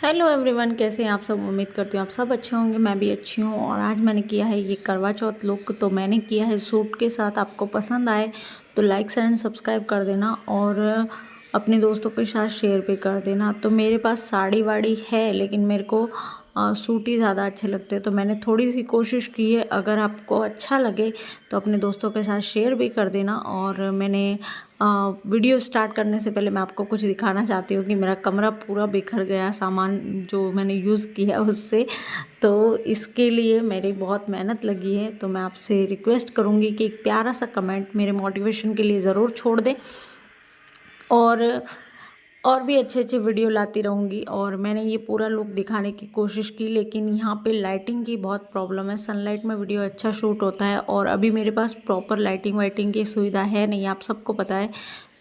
Hello everyone, कैसे हैं आप सब। उम्मीद करती हूँ आप सब अच्छे होंगे। मैं भी अच्छी हूँ। और आज मैंने किया है ये करवा चौथ लुक। तो मैंने किया है सूट के साथ। आपको पसंद आए तो लाइक एंड सब्सक्राइब कर देना और अपने दोस्तों के साथ शेयर भी कर देना। तो मेरे पास साड़ी वाड़ी है, लेकिन मेरे को सूट ही ज़्यादा अच्छे लगते हैं। तो मैंने थोड़ी सी कोशिश की है। अगर आपको अच्छा लगे तो अपने दोस्तों के साथ शेयर भी कर देना। और मैंने वीडियो स्टार्ट करने से पहले मैं आपको कुछ दिखाना चाहती हूँ कि मेरा कमरा पूरा बिखर गया सामान जो मैंने यूज़ किया उससे। तो इसके लिए मेरी बहुत मेहनत लगी है। तो मैं आपसे रिक्वेस्ट करूँगी कि एक प्यारा सा कमेंट मेरे मोटिवेशन के लिए ज़रूर छोड़ दें। और और भी अच्छे अच्छे वीडियो लाती रहूँगी। और मैंने ये पूरा लुक दिखाने की कोशिश की, लेकिन यहाँ पे लाइटिंग की बहुत प्रॉब्लम है। सनलाइट में वीडियो अच्छा शूट होता है और अभी मेरे पास प्रॉपर लाइटिंग वाइटिंग की सुविधा है नहीं, आप सबको पता है।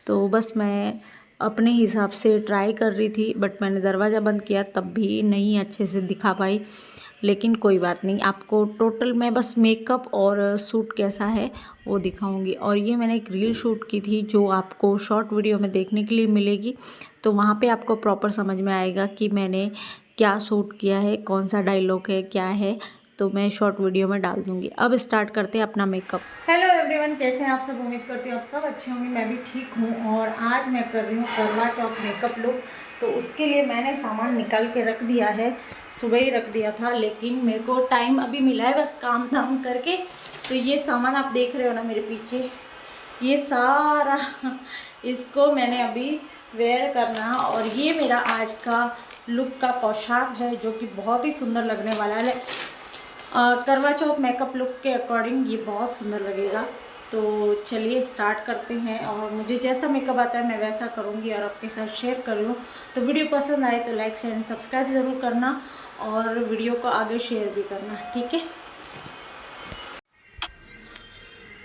तो बस मैं अपने हिसाब से ट्राई कर रही थी, बट मैंने दरवाज़ा बंद किया तब भी नहीं अच्छे से दिखा पाई। लेकिन कोई बात नहीं, आपको टोटल मैं बस मेकअप और सूट कैसा है वो दिखाऊंगी। और ये मैंने एक रील शूट की थी जो आपको शॉर्ट वीडियो में देखने के लिए मिलेगी। तो वहाँ पे आपको प्रॉपर समझ में आएगा कि मैंने क्या शूट किया है, कौन सा डायलॉग है, क्या है। तो मैं शॉर्ट वीडियो में डाल दूंगी। अब स्टार्ट करते हैं अपना मेकअप। हेलो एवरीवन, कैसे हैं आप सब। उम्मीद करती हूँ आप सब अच्छे होंगे। मैं भी ठीक हूँ। और आज मैं कर रही हूँ करवा चौथ मेकअप लुक। तो उसके लिए मैंने सामान निकाल के रख दिया है। सुबह ही रख दिया था, लेकिन मेरे को टाइम अभी मिला है बस काम धाम करके। तो ये सामान आप देख रहे हो ना मेरे पीछे, ये सारा इसको मैंने अभी वेयर करना है। और ये मेरा आज का लुक का पोशाक है, जो कि बहुत ही सुंदर लगने वाला है। करवा चौथ मेकअप लुक के अकॉर्डिंग ये बहुत सुंदर लगेगा। तो चलिए स्टार्ट करते हैं। और मुझे जैसा मेकअप आता है मैं वैसा करूँगी और आपके साथ शेयर कर रही हूँ। तो वीडियो पसंद आए तो लाइक शेयर सब्सक्राइब ज़रूर करना और वीडियो को आगे शेयर भी करना, ठीक है।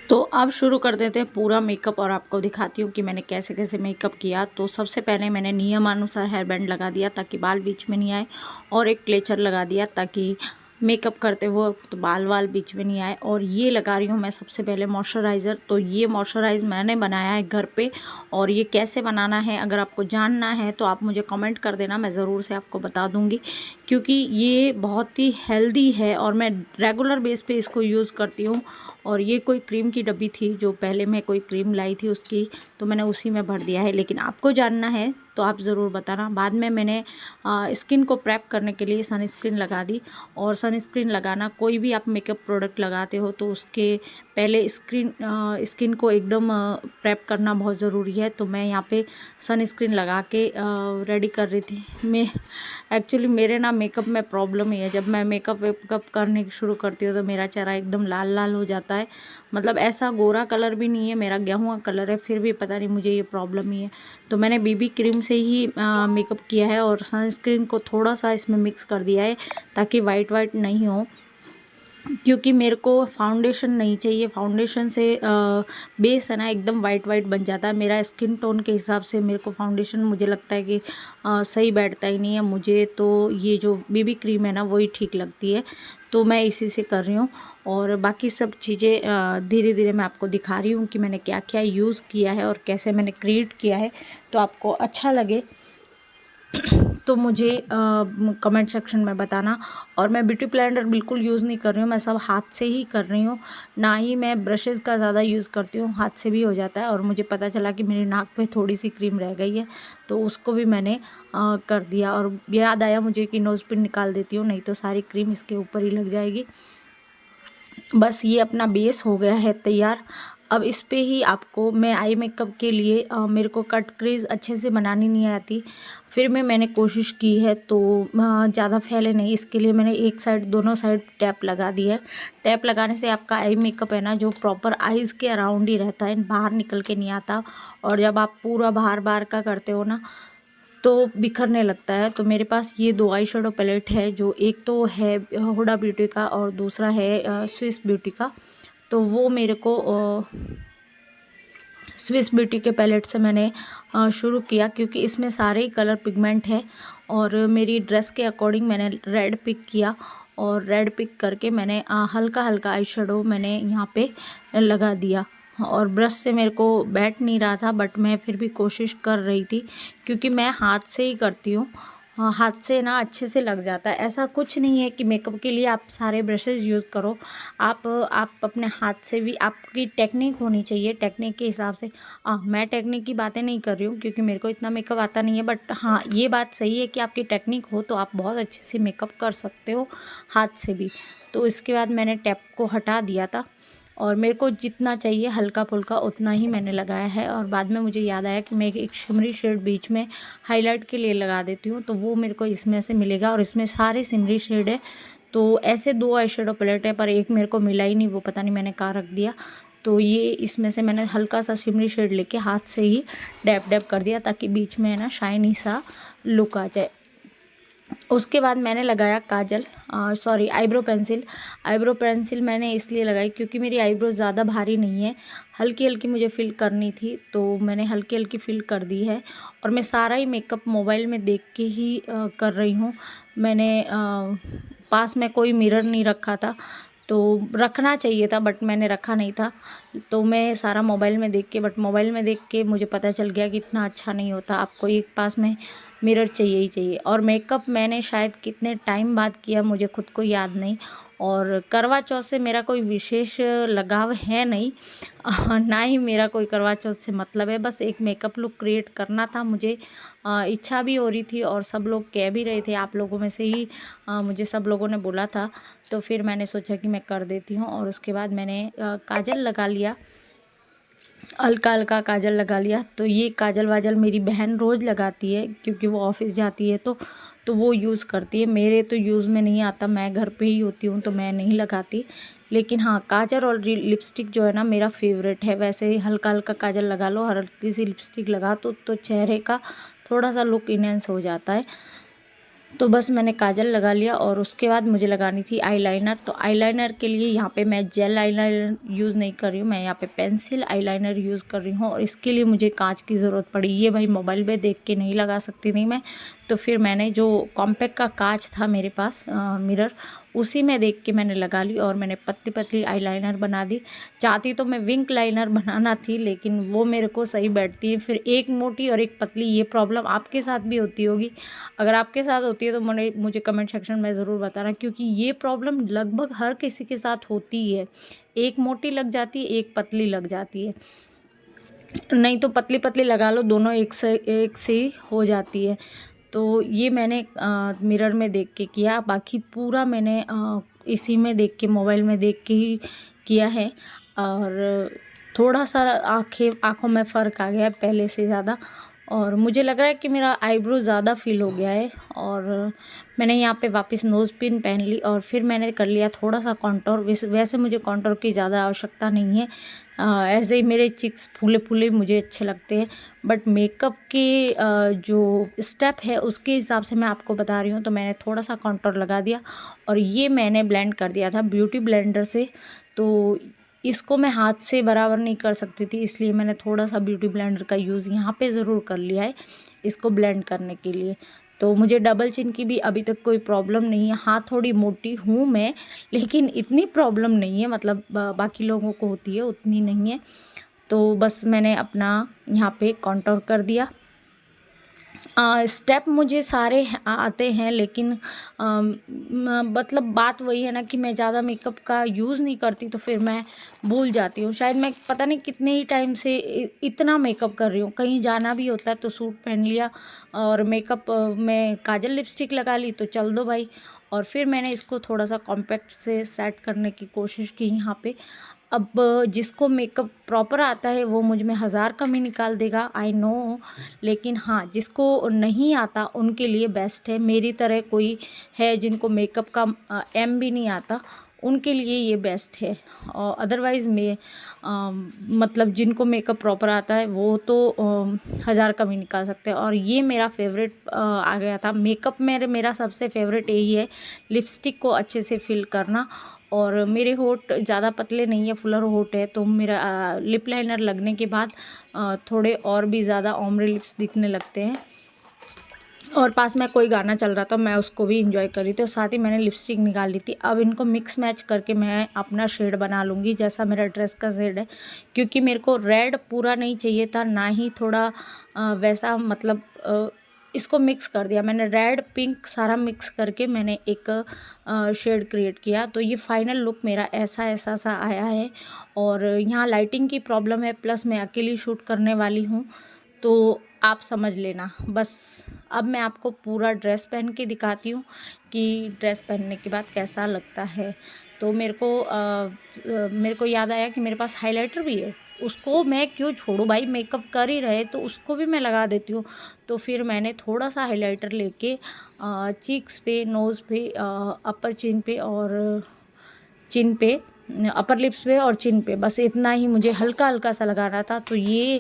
तो अब शुरू कर देते हैं पूरा मेकअप और आपको दिखाती हूँ कि मैंने कैसे कैसे मेकअप किया। तो सबसे पहले मैंने नियमानुसार हेयर बैंड लगा दिया ताकि बाल बीच में नहीं आए, और एक क्लेचर लगा दिया ताकि मेकअप करते हुए तो बाल वाल बीच में नहीं आए। और ये लगा रही हूँ मैं सबसे पहले मॉइस्चराइज़र। तो ये मॉइस्चराइज मैंने बनाया है घर पे, और ये कैसे बनाना है अगर आपको जानना है तो आप मुझे कमेंट कर देना, मैं ज़रूर से आपको बता दूँगी। क्योंकि ये बहुत ही हेल्दी है और मैं रेगुलर बेस पे इसको यूज़ करती हूँ। और ये कोई क्रीम की डब्बी थी, जो पहले मैं कोई क्रीम लाई थी उसकी, तो मैंने उसी में भर दिया है। लेकिन आपको जानना है तो आप ज़रूर बताना। बाद में मैंने स्किन को प्रेप करने के लिए सनस्क्रीन लगा दी। और सनस्क्रीन लगाना, कोई भी आप मेकअप प्रोडक्ट लगाते हो तो उसके पहले स्किन को एकदम प्रेप करना बहुत ज़रूरी है। तो मैं यहाँ पे सनस्क्रीन लगा के रेडी कर रही थी। मैं एक्चुअली मेरे ना मेकअप में प्रॉब्लम ही है, जब मैं मेकअप वेकअप करने शुरू करती हूँ तो मेरा चेहरा एकदम लाल लाल हो जाता है। मतलब ऐसा गोरा कलर भी नहीं है, मेरा गेहूं कलर है, फिर भी पता नहीं मुझे ये प्रॉब्लम ही है। तो मैंने बीबी क्रीम से ही मेकअप किया है और सनस्क्रीन को थोड़ा सा इसमें मिक्स कर दिया है ताकि वाइट वाइट नहीं हो। क्योंकि मेरे को फाउंडेशन नहीं चाहिए, फाउंडेशन से बेस है ना एकदम वाइट वाइट बन जाता है। मेरा स्किन टोन के हिसाब से मेरे को फाउंडेशन मुझे लगता है कि सही बैठता ही नहीं है मुझे। तो ये जो बीबी क्रीम है ना वही ठीक लगती है, तो मैं इसी से कर रही हूँ। और बाकी सब चीज़ें धीरे धीरे मैं आपको दिखा रही हूँ कि मैंने क्या क्या यूज़ किया है और कैसे मैंने क्रिएट किया है। तो आपको अच्छा लगे तो मुझे कमेंट सेक्शन में बताना। और मैं ब्यूटी ब्लेंडर बिल्कुल यूज़ नहीं कर रही हूँ, मैं सब हाथ से ही कर रही हूँ। ना ही मैं ब्रशेज़ का ज़्यादा यूज़ करती हूँ, हाथ से भी हो जाता है। और मुझे पता चला कि मेरी नाक पे थोड़ी सी क्रीम रह गई है, तो उसको भी मैंने कर दिया। और याद आया मुझे कि नोज़ पिन निकाल देती हूँ, नहीं तो सारी क्रीम इसके ऊपर ही लग जाएगी। बस ये अपना बेस हो गया है तैयार। अब इस पे ही आपको मैं आई मेकअप के लिए मेरे को कट क्रीज अच्छे से बनानी नहीं आती, फिर मैंने कोशिश की है तो ज़्यादा फैले नहीं, इसके लिए मैंने एक साइड दोनों साइड टैप लगा दी है। टैप लगाने से आपका आई मेकअप है ना जो प्रॉपर आईज़ के अराउंड ही रहता है, बाहर निकल के नहीं आता। और जब आप पूरा बाहर बाहर का करते हो ना तो बिखरने लगता है। तो मेरे पास ये दो आई शेडो पैलेट है, जो एक तो है हुडा ब्यूटी का और दूसरा है स्विस ब्यूटी का। तो वो मेरे को स्विस ब्यूटी के पैलेट से मैंने शुरू किया, क्योंकि इसमें सारे ही कलर पिगमेंट है। और मेरी ड्रेस के अकॉर्डिंग मैंने रेड पिक किया, और रेड पिक करके मैंने हल्का हल्का आई शेडो मैंने यहाँ पे लगा दिया। और ब्रश से मेरे को बैठ नहीं रहा था, बट मैं फिर भी कोशिश कर रही थी क्योंकि मैं हाथ से ही करती हूँ। हाथ से ना अच्छे से लग जाता है। ऐसा कुछ नहीं है कि मेकअप के लिए आप सारे ब्रशेज़ यूज़ करो, आप अपने हाथ से भी, आपकी टेक्निक होनी चाहिए, टेक्निक के हिसाब से। मैं टेक्निक की बातें नहीं कर रही हूँ क्योंकि मेरे को इतना मेकअप आता नहीं है, बट हाँ, ये बात सही है कि आपकी टेक्निक हो तो आप बहुत अच्छे से मेकअप कर सकते हो हाथ से भी। तो इसके बाद मैंने टैप को हटा दिया था और मेरे को जितना चाहिए हल्का फुल्का उतना ही मैंने लगाया है। और बाद में मुझे याद आया कि मैं एक शिमरी शेड बीच में हाईलाइट के लिए लगा देती हूँ, तो वो मेरे को इसमें से मिलेगा और इसमें सारे शिमरी शेड है। तो ऐसे 2 आई शेडो पैलेट है पर एक मेरे को मिला ही नहीं, वो पता नहीं मैंने कहाँ रख दिया। तो ये इसमें से मैंने हल्का सा शिमरी शेड लेके हाथ से ही डैब डैब कर दिया ताकि बीच में है ना शाइनी सा लुक आ जाए। उसके बाद मैंने लगाया kajal, sorry eyebrow pencil. Eyebrow pencil मैंने इसलिए लगाई क्योंकि मेरी आईब्रो ज़्यादा भारी नहीं है, हल्की हल्की मुझे फिल करनी थी, तो मैंने हल्की हल्की फिल कर दी है। और मैं सारा ही मेकअप मोबाइल में देख के ही कर रही हूँ। मैंने पास में कोई मिरर नहीं रखा था, तो रखना चाहिए था बट मैंने रखा नहीं था। तो मैं सारा मोबाइल में देख के, बट मोबाइल में देख के मुझे पता चल गया कि इतना अच्छा नहीं होता, आपको एक पास में मिरर चाहिए ही चाहिए। और मेकअप मैंने शायद कितने टाइम बाद किया मुझे खुद को याद नहीं। और करवा चौथ से मेरा कोई विशेष लगाव है नहीं, ना ही मेरा कोई करवा चौथ से मतलब है। बस एक मेकअप लुक क्रिएट करना था मुझे, इच्छा भी हो रही थी और सब लोग कह भी रहे थे, आप लोगों में से ही मुझे सब लोगों ने बोला था। तो फिर मैंने सोचा कि मैं कर देती हूँ। और उसके बाद मैंने काजल लगा लिया, हल्का हल्का काजल लगा लिया। तो ये काजल वाजल मेरी बहन रोज़ लगाती है क्योंकि वो ऑफिस जाती है, तो वो यूज़ करती है। मेरे तो यूज़ में नहीं आता, मैं घर पे ही होती हूँ तो मैं नहीं लगाती। लेकिन हाँ, काजल और लिपस्टिक जो है ना मेरा फेवरेट है। वैसे ही हल्का हल्का काजल लगा लो, हल्की सी लिपस्टिक लगा तो चेहरे का थोड़ा सा लुक इनहेंस हो जाता है। तो बस मैंने काजल लगा लिया और उसके बाद मुझे लगानी थी आईलाइनर। तो आईलाइनर के लिए यहाँ पे मैं जेल आईलाइनर यूज़ नहीं कर रही हूँ, मैं यहाँ पे पेंसिल आईलाइनर यूज़ कर रही हूँ। और इसके लिए मुझे कांच की ज़रूरत पड़ी, ये भाई मोबाइल पे देख के नहीं लगा सकती थी मैं। तो फिर मैंने जो कॉम्पैक्ट का कांच था मेरे पास मिरर, उसी में देख के मैंने लगा ली और मैंने पतली पतली आईलाइनर बना दी। चाहती तो मैं विंक लाइनर बनाना थी, लेकिन वो मेरे को सही बैठती है। फिर एक मोटी और एक पतली, ये प्रॉब्लम आपके साथ भी होती होगी। अगर आपके साथ होती है तो मुझे कमेंट सेक्शन में ज़रूर बताना, क्योंकि ये प्रॉब्लम लगभग हर किसी के साथ होती है। एक मोटी लग जाती है, एक पतली लग जाती है, नहीं तो पतली पतली लगा लो, दोनों एक से ही हो जाती है। तो ये मैंने मिरर में देख के किया, बाकी पूरा मैंने इसी में देख के, मोबाइल में देख के ही किया है। और थोड़ा सा आँखों में फ़र्क आ गया है पहले से ज़्यादा, और मुझे लग रहा है कि मेरा आईब्रो ज़्यादा फिल हो गया है। और मैंने यहाँ पे वापस नोज़ पिन पहन ली और फिर मैंने कर लिया थोड़ा सा कॉन्टोर। वैसे मुझे कॉन्टोर की ज़्यादा आवश्यकता नहीं है, ऐसे ही मेरे चिक्स फूले फूले मुझे अच्छे लगते हैं। बट मेकअप के जो स्टेप है उसके हिसाब से मैं आपको बता रही हूँ। तो मैंने थोड़ा सा कॉन्टोर लगा दिया और ये मैंने ब्लेंड कर दिया था ब्यूटी ब्लेंडर से। तो इसको मैं हाथ से बराबर नहीं कर सकती थी, इसलिए मैंने थोड़ा सा ब्यूटी ब्लेंडर का यूज़ यहाँ पे ज़रूर कर लिया है इसको ब्लेंड करने के लिए। तो मुझे डबल चिन की भी अभी तक कोई प्रॉब्लम नहीं है। हाँ, थोड़ी मोटी हूँ मैं, लेकिन इतनी प्रॉब्लम नहीं है, मतलब बाकी लोगों को होती है उतनी नहीं है। तो बस मैंने अपना यहाँ पे कॉन्टोर कर दिया। स्टेप मुझे सारे आते हैं, लेकिन मतलब बात वही है ना कि मैं ज़्यादा मेकअप का यूज़ नहीं करती, तो फिर मैं भूल जाती हूँ। शायद मैं पता नहीं कितने ही टाइम से इतना मेकअप कर रही हूँ, कहीं जाना भी होता है तो सूट पहन लिया और मेकअप में काजल लिपस्टिक लगा ली तो चल दो भाई। और फिर मैंने इसको थोड़ा सा कॉम्पैक्ट से सेट करने की कोशिश की यहाँ पे। अब जिसको मेकअप प्रॉपर आता है वो मुझ में हज़ार कमी निकाल देगा, आई नो। लेकिन हाँ, जिसको नहीं आता उनके लिए बेस्ट है। मेरी तरह कोई है जिनको मेकअप का एम भी नहीं आता, उनके लिए ये बेस्ट है। और अदरवाइज़ मतलब जिनको मेकअप प्रॉपर आता है वो तो हज़ार कमी निकाल सकते हैं। और ये मेरा फेवरेट आ गया था मेकअप में, मेरा सबसे फेवरेट यही है, लिपस्टिक को अच्छे से फिल करना। और मेरे होठ ज़्यादा पतले नहीं है, फुलर होठ है, तो मेरा लिप लाइनर लगने के बाद थोड़े और भी ज़्यादा ओम्ब्रे लिप्स दिखने लगते हैं। और पास में कोई गाना चल रहा था, मैं उसको भी इंजॉय कर रही थी और साथ ही मैंने लिपस्टिक निकाल ली थी। अब इनको मिक्स मैच करके मैं अपना शेड बना लूँगी जैसा मेरा ड्रेस का शेड है, क्योंकि मेरे को रेड पूरा नहीं चाहिए था, ना ही थोड़ा वैसा, मतलब इसको मिक्स कर दिया मैंने, रेड पिंक सारा मिक्स करके मैंने एक शेड क्रिएट किया। तो ये फाइनल लुक मेरा ऐसा सा आया है। और यहाँ लाइटिंग की प्रॉब्लम है, प्लस मैं अकेली शूट करने वाली हूँ, तो आप समझ लेना बस। अब मैं आपको पूरा ड्रेस पहन के दिखाती हूँ कि ड्रेस पहनने के बाद कैसा लगता है। तो मेरे को याद आया कि मेरे पास हाइलाइटर भी है, उसको मैं क्यों छोड़ूं भाई, मेकअप कर ही रहे तो उसको भी मैं लगा देती हूँ। तो फिर मैंने थोड़ा सा हाइलाइटर लेके चीक्स पे, नोज़ पे, अपर चिन पे और चिन पे, अपर लिप्स पे और चिन पे, बस इतना ही मुझे हल्का हल्का सा लगाना था। तो ये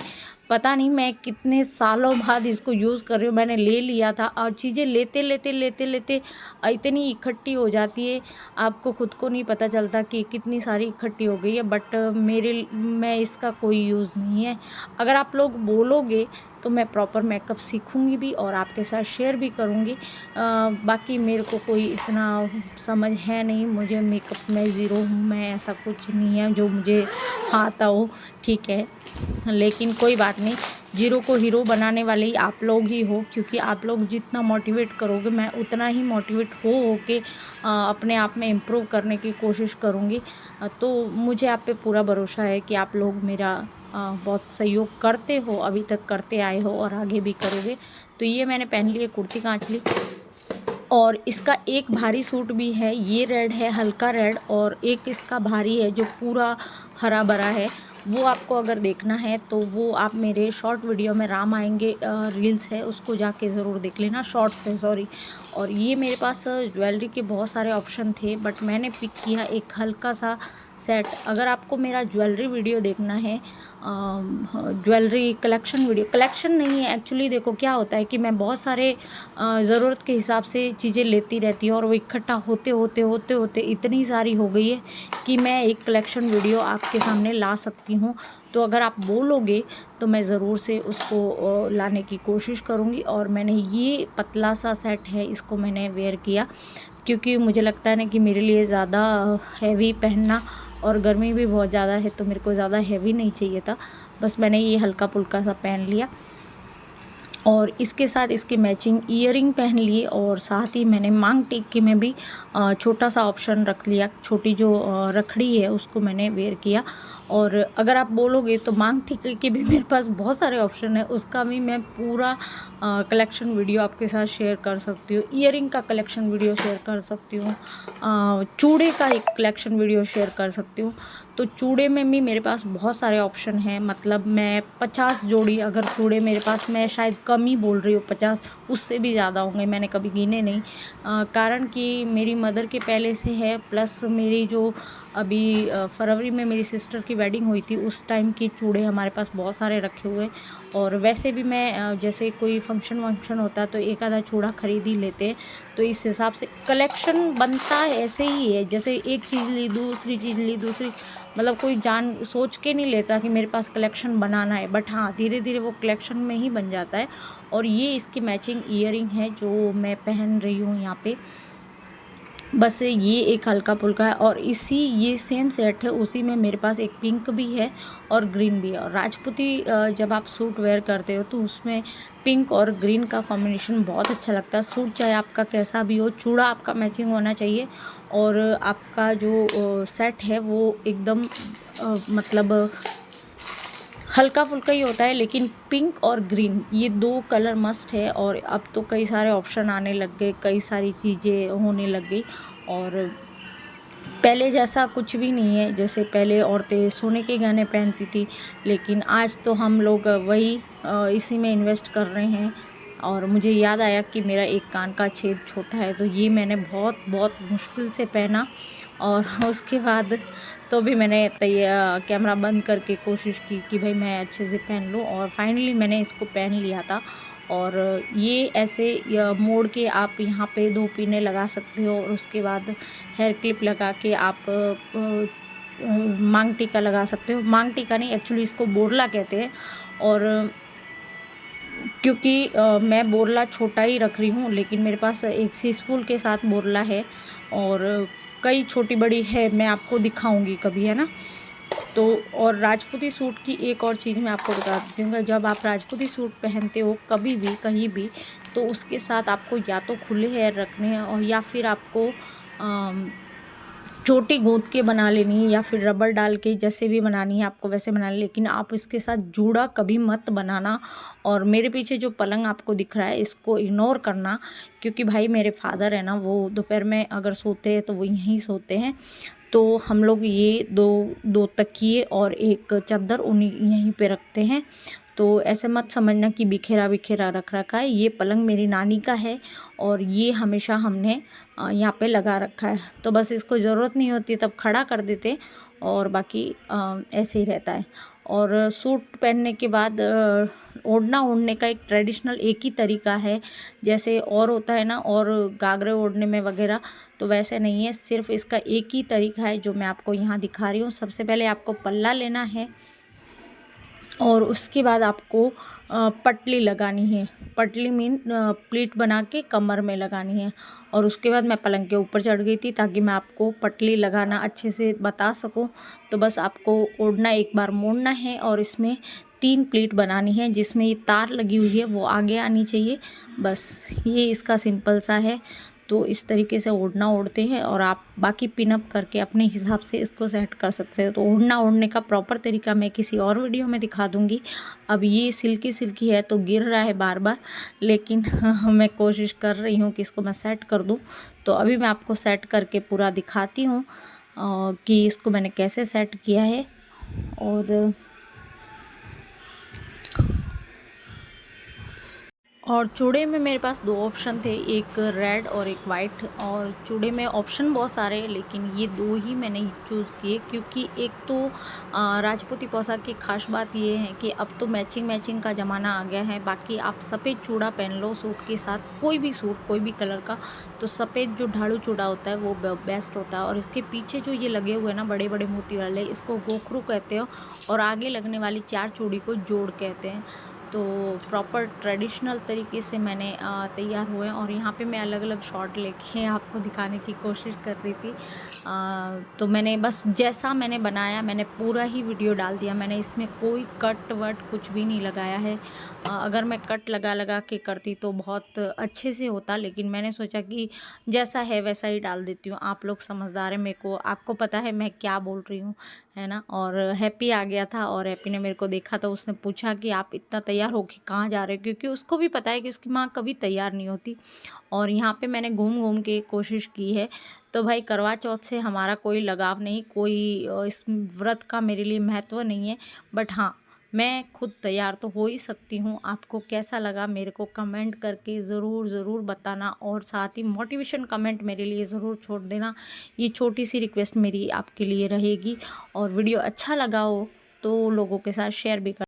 पता नहीं मैं कितने सालों बाद इसको यूज़ कर रही हूँ। मैंने ले लिया था और चीज़ें लेते लेते लेते लेते इतनी इकट्ठी हो जाती है, आपको खुद को नहीं पता चलता कि कितनी सारी इकट्ठी हो गई है। बट मैं इसका कोई यूज़ नहीं है। अगर आप लोग बोलोगे तो मैं प्रॉपर मेकअप सीखूंगी भी और आपके साथ शेयर भी करूंगी। बाकी मेरे को कोई इतना समझ है नहीं, मुझे मेकअप में ज़ीरो हूँ मैं, ऐसा कुछ नहीं है जो मुझे आता हो, ठीक है। लेकिन कोई बात नहीं, जीरो को हीरो बनाने वाले ही आप लोग ही हो, क्योंकि आप लोग जितना मोटिवेट करोगे मैं उतना ही मोटिवेट हो के अपने आप में इम्प्रूव करने की कोशिश करूँगी। तो मुझे आप पे पूरा भरोसा है कि आप लोग मेरा बहुत सहयोग करते हो, अभी तक करते आए हो और आगे भी करोगे। तो ये मैंने पहन ली है कुर्ती कांचली, और इसका एक भारी सूट भी है, ये रेड है, हल्का रेड, और एक इसका भारी है जो पूरा हरा भरा है। वो आपको अगर देखना है तो वो आप मेरे शॉर्ट वीडियो में राम आएंगे रील्स है, उसको जाके ज़रूर देख लेना, शॉर्ट्स है सॉरी। और ये मेरे पास ज्वेलरी के बहुत सारे ऑप्शन थे, बट मैंने पिक किया एक हल्का सा सेट। अगर आपको मेरा ज्वेलरी वीडियो देखना है, ज्वेलरी कलेक्शन वीडियो, कलेक्शन नहीं है एक्चुअली, देखो क्या होता है कि मैं बहुत सारे ज़रूरत के हिसाब से चीज़ें लेती रहती हूँ और वो इकट्ठा होते होते होते होते इतनी सारी हो गई है कि मैं एक कलेक्शन वीडियो आपके सामने ला सकती हूँ। तो अगर आप बोलोगे तो मैं ज़रूर से उसको लाने की कोशिश करूँगी। और मैंने ये पतला सा सेट है, इसको मैंने वेयर किया क्योंकि मुझे लगता है ना कि मेरे लिए ज़्यादा हैवी पहनना, और गर्मी भी बहुत ज़्यादा है तो मेरे को ज़्यादा हैवी नहीं चाहिए था, बस मैंने ये हल्का फुल्का सा पहन लिया। और इसके साथ इसके मैचिंग ईयरिंग पहन लिए, और साथ ही मैंने मांग टिक्के में भी छोटा सा ऑप्शन रख लिया, छोटी जो रखड़ी है उसको मैंने वेयर किया। और अगर आप बोलोगे तो मांग टिक्के के भी मेरे पास बहुत सारे ऑप्शन है, उसका भी मैं पूरा कलेक्शन वीडियो आपके साथ शेयर कर सकती हूँ। ईयरिंग का कलेक्शन वीडियो शेयर कर सकती हूँ, चूड़े का एक कलेक्शन वीडियो शेयर कर सकती हूँ। तो चूड़े में भी मेरे पास बहुत सारे ऑप्शन हैं, मतलब मैं 50 जोड़ी अगर चूड़े मेरे पास, मैं शायद कम ही बोल रही हूँ, 50 उससे भी ज़्यादा होंगे, मैंने कभी गिने नहीं। कारण कि मेरी मदर के पहले से है, प्लस मेरी जो अभी फरवरी में मेरी सिस्टर की वेडिंग हुई थी उस टाइम के चूड़े हमारे पास बहुत सारे रखे हुए। और वैसे भी मैं जैसे कोई फंक्शन वंक्शन होता है तो एक आधा चूड़ा खरीद ही लेते हैं। तो इस हिसाब से कलेक्शन बनता है, ऐसे ही है जैसे एक चीज़ ली दूसरी चीज़ ली दूसरी, मतलब कोई जान सोच के नहीं लेता कि मेरे पास कलेक्शन बनाना है, बट हाँ धीरे धीरे वो कलेक्शन में ही बन जाता है। और ये इसकी मैचिंग ईयरिंग है जो मैं पहन रही हूँ यहाँ पे, बस ये एक हल्का फुल्का है। और ये सेम सेट है, उसी में मेरे पास एक पिंक भी है और ग्रीन भी है। और राजपूती जब आप सूट वेयर करते हो तो उसमें पिंक और ग्रीन का कॉम्बिनेशन बहुत अच्छा लगता है। सूट चाहे आपका कैसा भी हो, चूड़ा आपका मैचिंग होना चाहिए, और आपका जो सेट है वो एकदम मतलब हल्का फुल्का ही होता है, लेकिन पिंक और ग्रीन ये दो कलर मस्ट है। और अब तो कई सारे ऑप्शन आने लग गए, कई सारी चीज़ें होने लग गई, और पहले जैसा कुछ भी नहीं है। जैसे पहले औरतें सोने के गहने पहनती थी, लेकिन आज तो हम लोग वही इसी में इन्वेस्ट कर रहे हैं। और मुझे याद आया कि मेरा एक कान का छेद छोटा है, तो ये मैंने बहुत बहुत मुश्किल से पहना, और उसके बाद तो भी मैंने कैमरा बंद करके कोशिश की कि भाई मैं अच्छे से पहन लूँ, और फाइनली मैंने इसको पहन लिया था। और ये ऐसे मोड़ के आप यहाँ पे 2 पिने लगा सकते हो, और उसके बाद हेयर क्लिप लगा के आप मांग टीका लगा सकते हो। मांग टीका नहीं, एक्चुअली इसको बोरला कहते हैं। और क्योंकि मैं बोरला छोटा ही रख रही हूँ, लेकिन मेरे पास एक सीसफुल के साथ बोरला है, और कई छोटी बड़ी है, मैं आपको दिखाऊंगी कभी, है ना। तो और राजपूती सूट की एक और चीज़ मैं आपको बता देती हूँ, जब आप राजपूती सूट पहनते हो कभी भी कहीं भी, तो उसके साथ आपको या तो खुले हेयर रखने हैं और या फिर आपको चोटी गूंथ के बना लेनी है या फिर रबर डाल के जैसे भी बनानी है आपको वैसे बनानी, लेकिन आप इसके साथ जूड़ा कभी मत बनाना। और मेरे पीछे जो पलंग आपको दिख रहा है इसको इग्नोर करना, क्योंकि भाई मेरे फादर है ना, वो दोपहर में अगर सोते हैं तो वो यहीं सोते हैं। तो हम लोग ये दो तकिए और एक चादर उन्हीं यहीं पे रखते हैं। तो ऐसे मत समझना कि बिखेरा बिखेरा रख रखा है। ये पलंग मेरी नानी का है और ये हमेशा हमने यहाँ पे लगा रखा है। तो बस इसको ज़रूरत नहीं होती तब खड़ा कर देते और बाकी ऐसे ही रहता है। और सूट पहनने के बाद ओढ़ना ओढ़ने का एक ट्रेडिशनल एक ही तरीका है, जैसे और होता है ना और घाघरे ओढ़ने में वगैरह, तो वैसे नहीं है। सिर्फ इसका एक ही तरीका है जो मैं आपको यहाँ दिखा रही हूँ। सबसे पहले आपको पल्ला लेना है और उसके बाद आपको पटली लगानी है। पटली मीन प्लीट बना के कमर में लगानी है। और उसके बाद मैं पलंग के ऊपर चढ़ गई थी ताकि मैं आपको पटली लगाना अच्छे से बता सकूं। तो बस आपको ओढ़ना एक बार मोड़ना है और इसमें 3 प्लीट बनानी है, जिसमें ये तार लगी हुई है वो आगे आनी चाहिए। बस ये इसका सिंपल सा है। तो इस तरीके से ओढ़ना ओढ़ते हैं और आप बाकी पिनअप करके अपने हिसाब से इसको सेट कर सकते हो। तो ओढ़ना ओढ़ने का प्रॉपर तरीका मैं किसी और वीडियो में दिखा दूंगी। अब ये सिल्की सिल्की है तो गिर रहा है बार बार, लेकिन मैं कोशिश कर रही हूँ कि इसको मैं सेट कर दूँ। तो अभी मैं आपको सेट करके पूरा दिखाती हूँ कि इसको मैंने कैसे सेट किया है। और चूड़े में मेरे पास 2 ऑप्शन थे, एक रेड और एक वाइट। और चूड़े में ऑप्शन बहुत सारे हैं लेकिन ये 2 ही मैंने चूज़ किए, क्योंकि एक तो राजपूती पोशाक की खास बात ये है कि अब तो मैचिंग मैचिंग का ज़माना आ गया है। बाकी आप सफ़ेद चूड़ा पहन लो सूट के साथ, कोई भी सूट कोई भी कलर का, तो सफ़ेद जो ढाड़ू चूड़ा होता है वो बेस्ट होता है। और इसके पीछे जो ये लगे हुए हैं ना बड़े बड़े मोती वाले, इसको गोखरू कहते हो और आगे लगने वाली 4 चूड़ी को जोड़ कहते हैं। तो प्रॉपर ट्रेडिशनल तरीके से मैंने तैयार हुए और यहाँ पे मैं अलग अलग शॉट लेके आपको दिखाने की कोशिश कर रही थी। तो मैंने बस जैसा मैंने बनाया मैंने पूरा ही वीडियो डाल दिया। मैंने इसमें कोई कट वट कुछ भी नहीं लगाया है। अगर मैं कट लगा के करती तो बहुत अच्छे से होता, लेकिन मैंने सोचा कि जैसा है वैसा ही डाल देती हूँ। आप लोग समझदार हैं, मेरे को आपको पता है मैं क्या बोल रही हूँ, है ना। और हैप्पी आ गया था और हैप्पी ने मेरे को देखा तो उसने पूछा कि आप इतना तैयार होके कहाँ जा रहे हो, क्योंकि उसको भी पता है कि उसकी माँ कभी तैयार नहीं होती। और यहाँ पे मैंने घूम घूम के कोशिश की है। तो भाई करवा चौथ से हमारा कोई लगाव नहीं, कोई इस व्रत का मेरे लिए महत्व नहीं है। बट हाँ, मैं खुद तैयार तो हो ही सकती हूँ। आपको कैसा लगा मेरे को कमेंट करके ज़रूर बताना और साथ ही मोटिवेशन कमेंट मेरे लिए ज़रूर छोड़ देना। ये छोटी सी रिक्वेस्ट मेरी आपके लिए रहेगी। और वीडियो अच्छा लगा हो तो लोगों के साथ शेयर भी कर